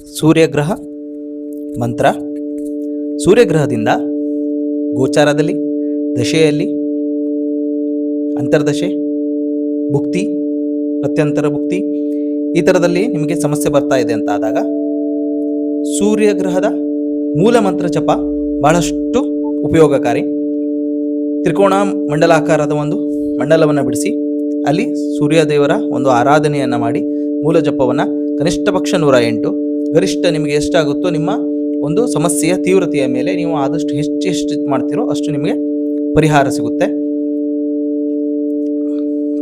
ಸೂರ್ಯಗ್ರಹ ಮಂತ್ರ. ಸೂರ್ಯಗ್ರಹದಿಂದ ಗೋಚಾರದಲ್ಲಿ, ದಶೆಯಲ್ಲಿ, ಅಂತರ್ದಶೆ, ಭುಕ್ತಿ, ಪ್ರತ್ಯಂತರ ಭುಕ್ತಿ ಈ ಥರದಲ್ಲಿ ನಿಮಗೆ ಸಮಸ್ಯೆ ಬರ್ತಾ ಇದೆ ಅಂತ ಆದಾಗ ಸೂರ್ಯಗ್ರಹದ ಮೂಲ ಮಂತ್ರ ಜಪ ಬಹಳಷ್ಟು ಉಪಯೋಗಕಾರಿ. ತ್ರಿಕೋಣ ಮಂಡಲಾಕಾರದ ಒಂದು ಮಂಡಲವನ್ನು ಬಿಡಿಸಿ ಅಲ್ಲಿ ಸೂರ್ಯದೇವರ ಒಂದು ಆರಾಧನೆಯನ್ನು ಮಾಡಿ ಮೂಲ ಜಪವನ್ನು ಕನಿಷ್ಠ ಪಕ್ಷ 108, ಗರಿಷ್ಠ ನಿಮಗೆ ಎಷ್ಟಾಗುತ್ತೋ ನಿಮ್ಮ ಒಂದು ಸಮಸ್ಯೆಯ ತೀವ್ರತೆಯ ಮೇಲೆ ನೀವು ಆದಷ್ಟು ಎಷ್ಟು ಮಾಡ್ತೀರೋ ಅಷ್ಟು ನಿಮಗೆ ಪರಿಹಾರ ಸಿಗುತ್ತೆ.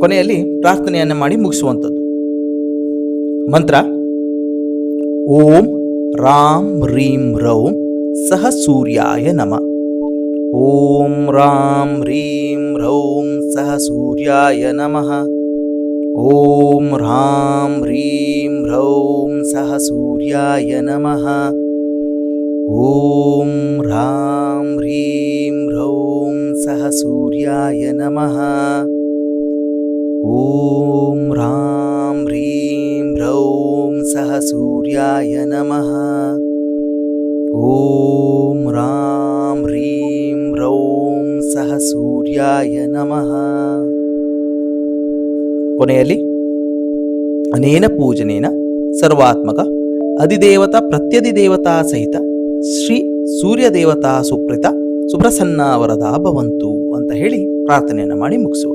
ಕೊನೆಯಲ್ಲಿ ಪ್ರಾರ್ಥನೆಯನ್ನು ಮಾಡಿ ಮುಗಿಸುವಂಥದ್ದು. ಮಂತ್ರ: ಓಂ ರಾಂ ರೀಂ ರೌಂ ಸಹ ಸೂರ್ಯಾಯ ನಮಃ. ಓಂ ರಾಂ ರೀಂ ರೌಂ ಸಹ ಸೂರ್ಯಾಯ ನಮಃ. ಓಂ ರಾಂ ರೀಂ ರೌಂ ಸಹ ಸೂರ್ಯಾಯ ನಮಃ. ಓಂ ರಾಂ ರೀಂ ರೌಂ ಸಹ ಸೂರ್ಯಾಯ ನಮಃ. ಓಂ ರಾಂ ರೀಂ ರೌಂ ಸಹ ಸೂರ್ಯಾಯ ನಮಃ. ಓಂ ರಾಂ ರೀಂ ರೌಂ ಸಹ ಸೂರ್ಯಾಯ ನಮಃ. ಕೊನೆಯಲ್ಲಿ ಅನೇನ ಪೂಜನೇನ ಸರ್ವಾತ್ಮಕ ಅಧಿದೇವತಾ ಪ್ರತ್ಯಧಿದೇವತಾ ಸಹಿತ ಶ್ರೀ ಸೂರ್ಯದೇವತಾ ಸುಪ್ರಸನ್ನ ವರದಾ ಭವಂತು ಅಂತ ಹೇಳಿ ಪ್ರಾರ್ಥನೆಯನ್ನು ಮಾಡಿ ಮುಗಿಸುವ.